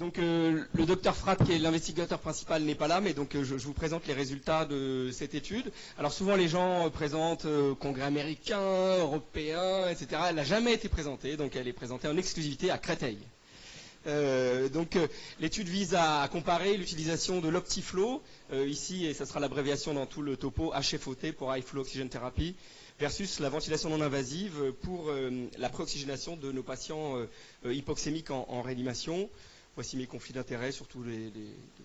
Donc le docteur Fratt, qui est l'investigateur principal, n'est pas là, mais donc je vous présente les résultats de cette étude. Alors souvent les gens présentent au Congrès américain, européen, etc. Elle n'a jamais été présentée, donc elle est présentée en exclusivité à Créteil. L'étude vise à comparer l'utilisation de l'Optiflow, ici, et ça sera l'abréviation dans tout le topo, HFOT pour High Flow Oxygen Therapy, versus la ventilation non invasive pour la préoxygénation de nos patients hypoxémiques en réanimation. Voici mes conflits d'intérêts, surtout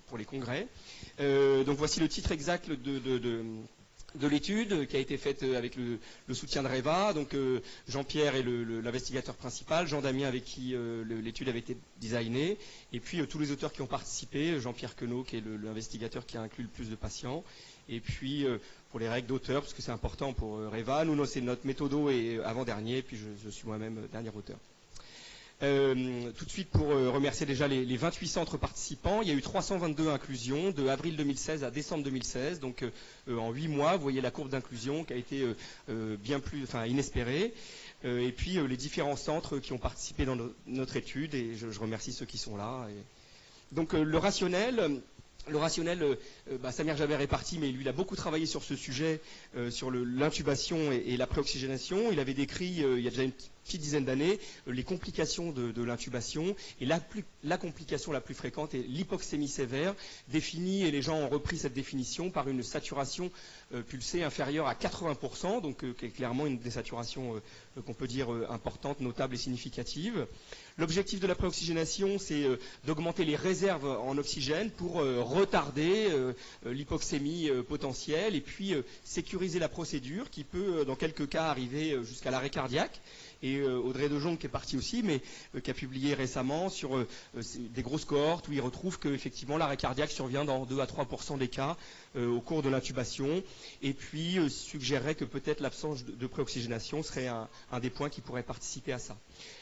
pour les congrès. Donc voici le titre exact de l'étude qui a été faite avec le soutien de REVA. Donc Jean-Pierre est l'investigateur principal, Jean-Damien avec qui l'étude avait été designée, et puis tous les auteurs qui ont participé, Jean-Pierre Queneau qui est l'investigateur qui a inclus le plus de patients, et puis pour les règles d'auteur, parce que c'est important pour REVA, nous c'est notre méthodo et avant-dernier, puis je suis moi-même dernier auteur. Tout de suite pour remercier déjà les 28 centres participants. Il y a eu 322 inclusions de avril 2016 à décembre 2016, donc en 8 mois, vous voyez la courbe d'inclusion qui a été bien plus inespérée. Et puis les différents centres qui ont participé dans notre étude, et je remercie ceux qui sont là. Donc le rationnel, Samir Jaber est parti, mais lui il a beaucoup travaillé sur ce sujet, sur l'intubation et la préoxygénation. Il avait décrit, il y a déjà une petite dizaine d'années, les complications de l'intubation. Et la complication la plus fréquente est l'hypoxémie sévère, définie, et les gens ont repris cette définition, par une saturation pulsée inférieure à 80%, donc qui est clairement une désaturation qu'on peut dire importante, notable et significative. L'objectif de la préoxygénation, c'est d'augmenter les réserves en oxygène pour retarder l'hypoxémie potentielle, et puis sécuriser la procédure qui peut, dans quelques cas, arriver jusqu'à l'arrêt cardiaque. Et Audrey De Jong, qui est parti aussi, mais qui a publié récemment sur des grosses cohortes où il retrouve qu'effectivement l'arrêt cardiaque survient dans 2 à 3% des cas au cours de l'intubation, et puis suggérerait que peut-être l'absence de préoxygénation serait un des points qui pourrait participer à ça.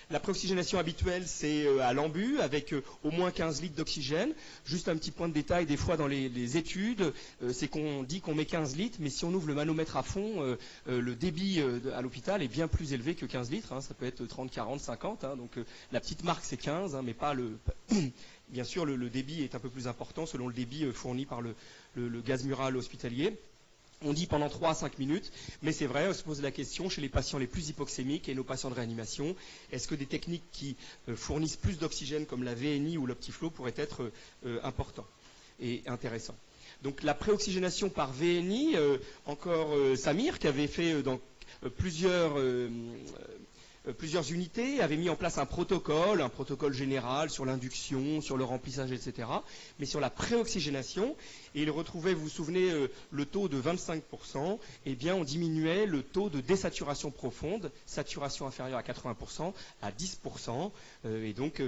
La préoxygénation habituelle, c'est à l'embu, avec au moins 15 litres d'oxygène. Juste un petit point de détail, des fois dans les études, c'est qu'on dit qu'on met 15 litres, mais si on ouvre le manomètre à fond, le débit à l'hôpital est bien plus élevé que 15 litres. Ça peut être 30, 40, 50. Donc la petite marque, c'est 15, mais pas le... Bien sûr, le débit est un peu plus important selon le débit fourni par le gaz mural hospitalier. On dit pendant 3 à 5 minutes, mais c'est vrai, on se pose la question chez les patients les plus hypoxémiques et nos patients de réanimation, est-ce que des techniques qui fournissent plus d'oxygène comme la VNI ou l'Optiflow pourraient être importants et intéressants. Donc la préoxygénation par VNI, encore Samir, qui avait fait dans plusieurs unités, avait mis en place un protocole général sur l'induction, sur le remplissage, etc. Mais sur la préoxygénation, et il retrouvait, vous vous souvenez, le taux de 25%, eh bien on diminuait le taux de désaturation profonde, saturation inférieure à 80%, à 10%. Et donc,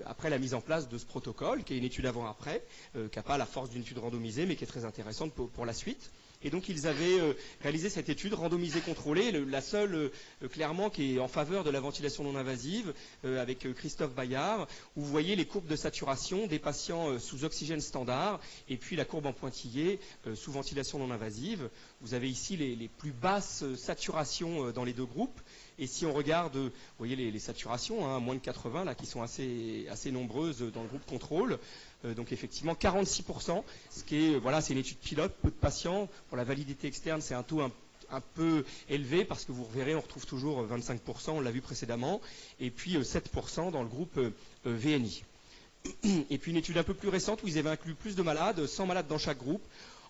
après la mise en place de ce protocole, qui est une étude avant-après, qui n'a pas la force d'une étude randomisée, mais qui est très intéressante pour la suite. Et donc ils avaient réalisé cette étude randomisée contrôlée, la seule clairement qui est en faveur de la ventilation non invasive, avec Christophe Bayard, où vous voyez les courbes de saturation des patients sous oxygène standard, et puis la courbe en pointillé sous ventilation non invasive. Vous avez ici les plus basses saturations dans les deux groupes. Et si on regarde, vous voyez les saturations, moins de 80, là, qui sont assez nombreuses dans le groupe contrôle. Donc effectivement 46%, ce qui est, voilà, c'est une étude pilote, peu de patients. Pour la validité externe, c'est un taux un peu élevé, parce que vous reverrez, on retrouve toujours 25%, on l'a vu précédemment, et puis 7% dans le groupe VNI. Et puis une étude un peu plus récente où ils avaient inclus plus de malades, 100 malades dans chaque groupe,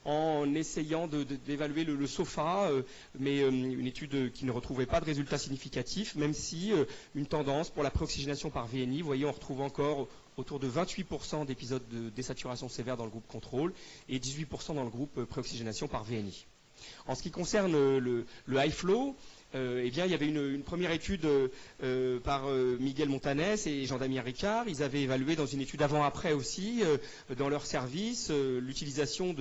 en essayant d'évaluer le SOFA, mais une étude qui ne retrouvait pas de résultats significatifs, même si une tendance pour la préoxygénation par VNI, vous voyez, on retrouve encore autour de 28% d'épisodes de désaturation sévère dans le groupe contrôle et 18% dans le groupe préoxygénation par VNI. En ce qui concerne le high flow, eh bien, il y avait une première étude par Miguel Montanes et Jean-Damien Ricard. Ils avaient évalué dans une étude avant-après aussi, dans leur service, l'utilisation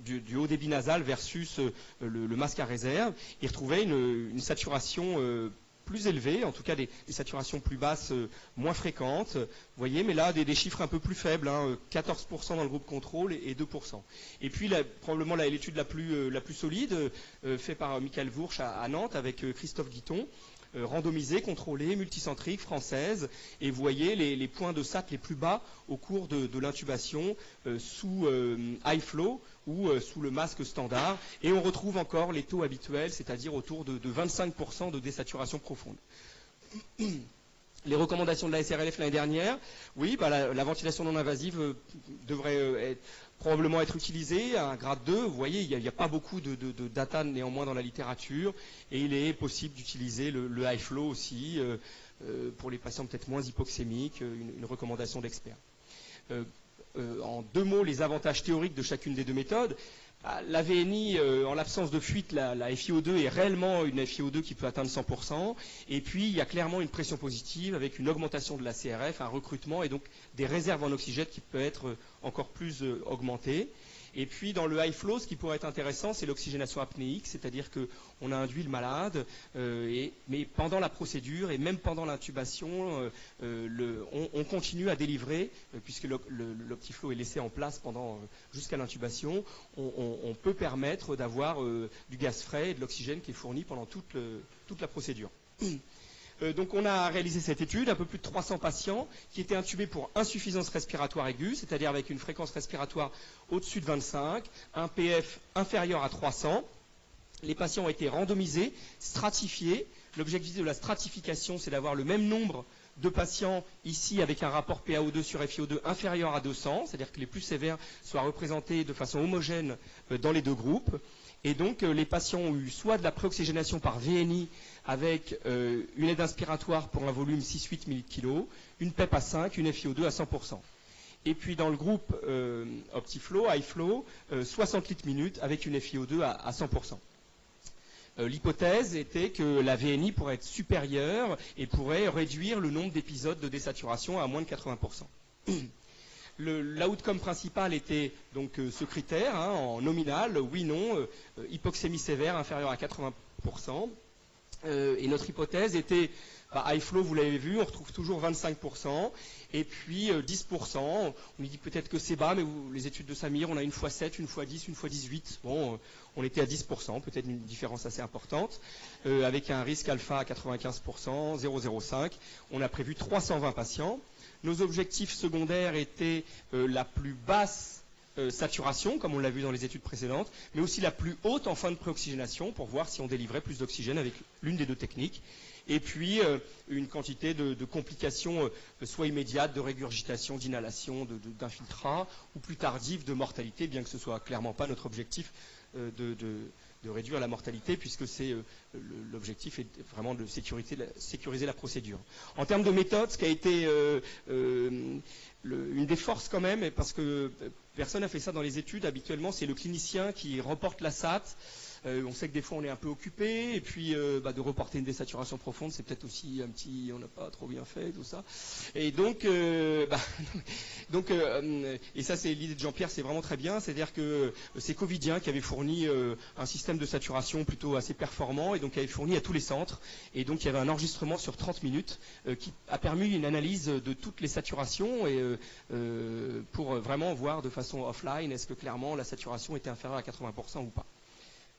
du haut débit nasal versus le masque à réserve. Ils retrouvaient une saturation plus élevée, en tout cas des saturations plus basses, moins fréquentes. Vous voyez, mais là, des chiffres un peu plus faibles, 14% dans le groupe contrôle et 2%. Et puis, probablement l'étude la plus solide, faite par Michael Wursch à Nantes avec Christophe Guiton, randomisée, contrôlée, multicentrique, française. Et vous voyez les points de SAT les plus bas au cours de l'intubation sous high flow ou sous le masque standard. Et on retrouve encore les taux habituels, c'est-à-dire autour de 25% de désaturation profonde. Les recommandations de la SRLF l'année dernière, oui, la ventilation non invasive devrait probablement être utilisée à un grade 2. Vous voyez, il n'y a pas beaucoup de data néanmoins dans la littérature, et il est possible d'utiliser le high flow aussi pour les patients peut-être moins hypoxémiques, une recommandation d'experts. En 2 mots, les avantages théoriques de chacune des 2 méthodes. La VNI, en l'absence de fuite, la FiO2 est réellement une FiO2 qui peut atteindre 100%. Et puis, il y a clairement une pression positive avec une augmentation de la CRF, un recrutement et donc des réserves en oxygène qui peut être encore plus augmentées. Et puis, dans le high flow, ce qui pourrait être intéressant, c'est l'oxygénation apnéique, c'est-à-dire qu'on a induit le malade, mais pendant la procédure et même pendant l'intubation, on continue à délivrer, puisque l'OptiFlow est laissé en place jusqu'à l'intubation, on peut permettre d'avoir du gaz frais et de l'oxygène qui est fourni pendant toute la procédure. Donc on a réalisé cette étude, un peu plus de 300 patients qui étaient intubés pour insuffisance respiratoire aiguë, c'est-à-dire avec une fréquence respiratoire au-dessus de 25, un PF inférieur à 300. Les patients ont été randomisés, stratifiés. L'objectif de la stratification, c'est d'avoir le même nombre de patients ici avec un rapport PaO2 sur FiO2 inférieur à 200, c'est-à-dire que les plus sévères soient représentés de façon homogène dans les 2 groupes. Et donc, les patients ont eu soit de la préoxygénation par VNI avec une aide inspiratoire pour un volume 6-8 ml/kg, une PEP à 5, une FiO2 à 100%. Et puis, dans le groupe OptiFlow, High Flow, 60 litres minutes avec une FiO2 à 100%. L'hypothèse était que la VNI pourrait être supérieure et pourrait réduire le nombre d'épisodes de désaturation à moins de 80%. L'outcome principal était donc ce critère, en nominal, oui, non, hypoxémie sévère inférieure à 80%. Et notre hypothèse était, high flow, vous l'avez vu, on retrouve toujours 25%, et puis 10%. On nous dit peut-être que c'est bas, mais les études de Samir, on a une fois 7, une fois 10, une fois 18. Bon, on était à 10%, peut-être une différence assez importante, avec un risque alpha à 95%, 0,05. On a prévu 320 patients. Nos objectifs secondaires étaient la plus basse saturation, comme on l'a vu dans les études précédentes, mais aussi la plus haute en fin de préoxygénation pour voir si on délivrait plus d'oxygène avec l'une des 2 techniques. Et puis une quantité de complications soit immédiates, de régurgitation, d'inhalation, d'infiltrat, ou plus tardives de mortalité, bien que ce soit clairement pas notre objectif de réduire la mortalité, puisque l'objectif est vraiment de sécuriser la procédure. En termes de méthode, ce qui a été une des forces quand même, parce que personne n'a fait ça dans les études, habituellement c'est le clinicien qui reporte la SAT. On sait que des fois on est un peu occupé, et puis de reporter une désaturation profonde, c'est peut-être aussi un petit, on n'a pas trop bien fait, tout ça. Et donc, et ça c'est l'idée de Jean-Pierre, c'est vraiment très bien, c'est-à-dire que c'est Covidien qui avait fourni un système de saturation plutôt assez performant, et donc qui avait fourni à tous les centres, et donc il y avait un enregistrement sur 30 minutes qui a permis une analyse de toutes les saturations, et pour vraiment voir de façon offline, est-ce que clairement la saturation était inférieure à 80% ou pas.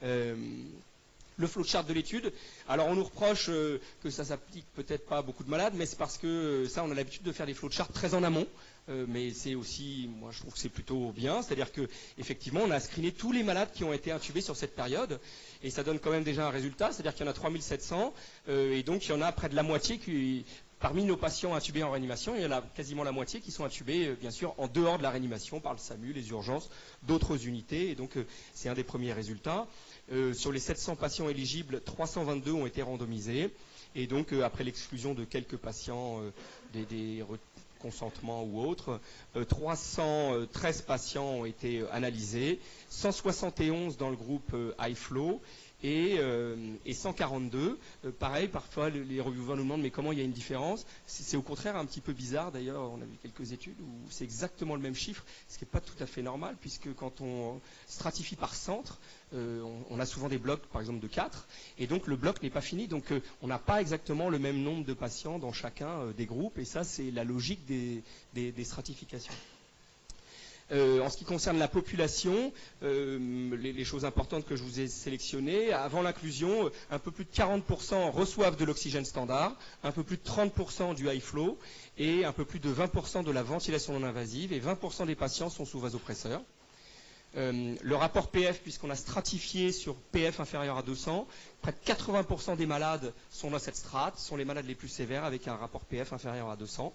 Le flowchart de l'étude, alors on nous reproche que ça s'applique peut-être pas à beaucoup de malades, mais c'est parce que ça on a l'habitude de faire des flowcharts très en amont, mais c'est aussi, moi je trouve que c'est plutôt bien, c'est-à-dire que effectivement on a screené tous les malades qui ont été intubés sur cette période, et ça donne quand même déjà un résultat, c'est-à-dire qu'il y en a 3700, et donc il y en a près de la moitié qui... Parmi nos patients intubés en réanimation, il y en a quasiment la moitié qui sont intubés, bien sûr, en dehors de la réanimation, par le SAMU, les urgences, d'autres unités. Et donc, c'est un des premiers résultats. Sur les 700 patients éligibles, 322 ont été randomisés. Et donc, après l'exclusion de quelques patients, des consentements ou autres, 313 patients ont été analysés, 171 dans le groupe high flow. Et 142, pareil, parfois les reviewers nous demandent mais comment il y a une différence. C'est au contraire un petit peu bizarre, d'ailleurs on a vu quelques études où c'est exactement le même chiffre, ce qui n'est pas tout à fait normal, puisque quand on stratifie par centre, on a souvent des blocs par exemple de 4, et donc le bloc n'est pas fini, donc on n'a pas exactement le même nombre de patients dans chacun des groupes, et ça c'est la logique des stratifications. En ce qui concerne la population, les choses importantes que je vous ai sélectionnées, avant l'inclusion, un peu plus de 40% reçoivent de l'oxygène standard, un peu plus de 30% du high flow et un peu plus de 20% de la ventilation non invasive, et 20% des patients sont sous vasopresseur. Le rapport PF, puisqu'on a stratifié sur PF inférieur à 200, près de 80% des malades sont dans cette strate, sont les malades les plus sévères avec un rapport PF inférieur à 200.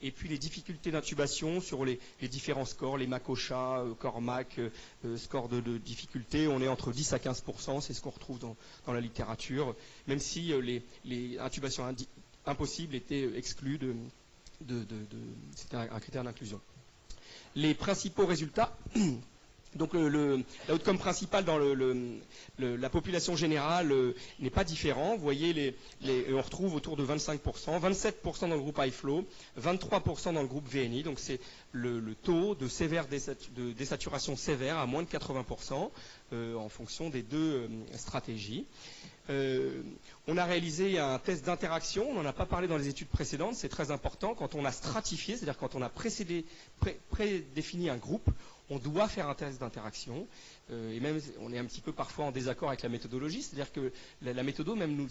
Et puis les difficultés d'intubation sur les différents scores, les MACOCHA, CORMAC, scores de difficulté, on est entre 10 à 15%, c'est ce qu'on retrouve dans la littérature, même si les intubations impossibles étaient exclues c'était un critère d'inclusion. Les principaux résultats. Donc l'outcome principal dans la population générale n'est pas différent. Vous voyez, on retrouve autour de 25%, 27% dans le groupe high flow, 23% dans le groupe VNI. Donc c'est le taux de désaturation sévère à moins de 80% en fonction des deux stratégies. On a réalisé un test d'interaction, on n'en a pas parlé dans les études précédentes, c'est très important. Quand on a stratifié, c'est-à-dire quand on a prédéfini un groupe, on doit faire un test d'interaction, et même on est un petit peu parfois en désaccord avec la méthodologie, c'est-à-dire que la méthode même nous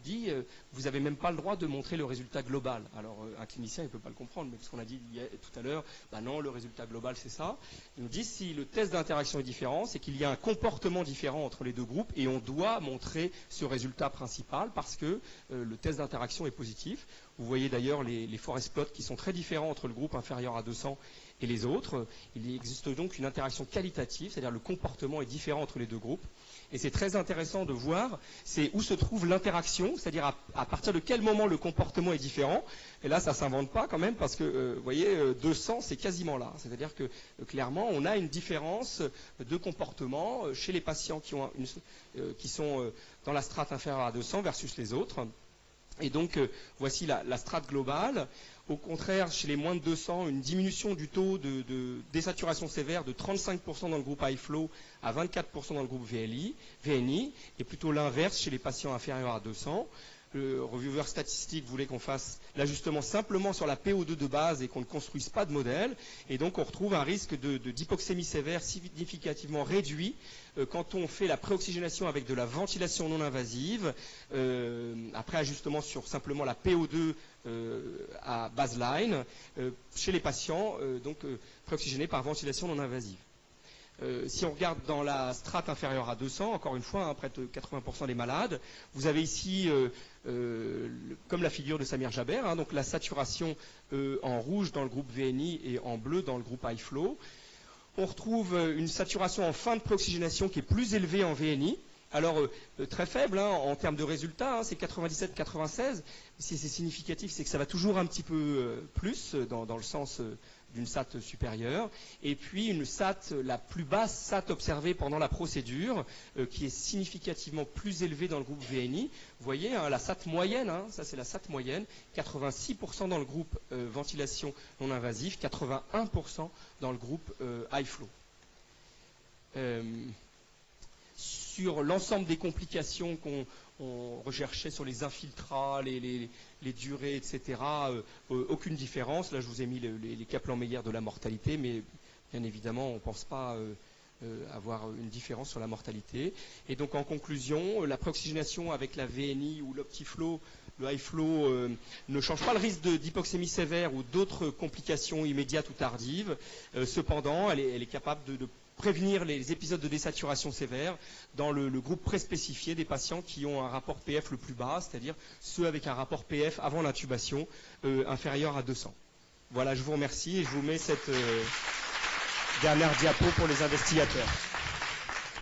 dit vous n'avez même pas le droit de montrer le résultat global. Alors un clinicien il ne peut pas le comprendre, mais parce qu'on a dit tout à l'heure, non, le résultat global c'est ça. Il nous dit si le test d'interaction est différent, c'est qu'il y a un comportement différent entre les deux groupes, et on doit montrer ce résultat principal parce que le test d'interaction est positif. Vous voyez d'ailleurs les forest plots qui sont très différents entre le groupe inférieur à 200 et les autres. Il existe donc une interaction qualitative, c'est-à-dire le comportement est différent entre les deux groupes. Et c'est très intéressant de voir c'est où se trouve l'interaction, c'est-à-dire à partir de quel moment le comportement est différent. Et là, ça ne s'invente pas quand même parce que, vous voyez, 200, c'est quasiment là. C'est-à-dire que, clairement, on a une différence de comportement chez les patients qui sont dans la strate inférieure à 200 versus les autres. Et donc, voici la strate globale. Au contraire, chez les moins de 200, une diminution du taux de désaturation sévère de 35% dans le groupe high flow à 24% dans le groupe VNI, et plutôt l'inverse chez les patients inférieurs à 200. Le reviewer statistique voulait qu'on fasse l'ajustement simplement sur la PO2 de base et qu'on ne construise pas de modèle. Et donc on retrouve un risque d'hypoxémie sévère significativement réduit quand on fait la préoxygénation avec de la ventilation non invasive, après ajustement sur simplement la PO2 à baseline, chez les patients préoxygénés par ventilation non invasive. Si on regarde dans la strate inférieure à 200, encore une fois, près de 80% des malades, vous avez ici, comme la figure de Samir Jaber, donc la saturation en rouge dans le groupe VNI et en bleu dans le groupe high flow. On retrouve une saturation en fin de préoxygénation qui est plus élevée en VNI. Alors, très faible en termes de résultats, c'est 97-96. Si c'est significatif, c'est que ça va toujours un petit peu plus dans le sens d'une SAT supérieure. Et puis une SAT, la plus basse SAT observée pendant la procédure, qui est significativement plus élevée dans le groupe VNI. Vous voyez, la SAT moyenne, ça c'est la SAT moyenne, 86% dans le groupe ventilation non invasive, 81% dans le groupe high flow. Sur l'ensemble des complications qu'on recherchait sur les infiltrats, les durées, etc., aucune différence. Là, je vous ai mis les Kaplan-Meier de la mortalité, mais bien évidemment, on ne pense pas avoir une différence sur la mortalité. Et donc, en conclusion, la préoxygénation avec la VNI ou l'Optiflow, le high flow, ne change pas le risque d'hypoxémie sévère ou d'autres complications immédiates ou tardives. Cependant, elle est capable de prévenir les épisodes de désaturation sévère dans le groupe préspécifié des patients qui ont un rapport PF le plus bas, c'est-à-dire ceux avec un rapport PF avant l'intubation inférieur à 200. Voilà, je vous remercie et je vous mets cette dernière diapo pour les investigateurs.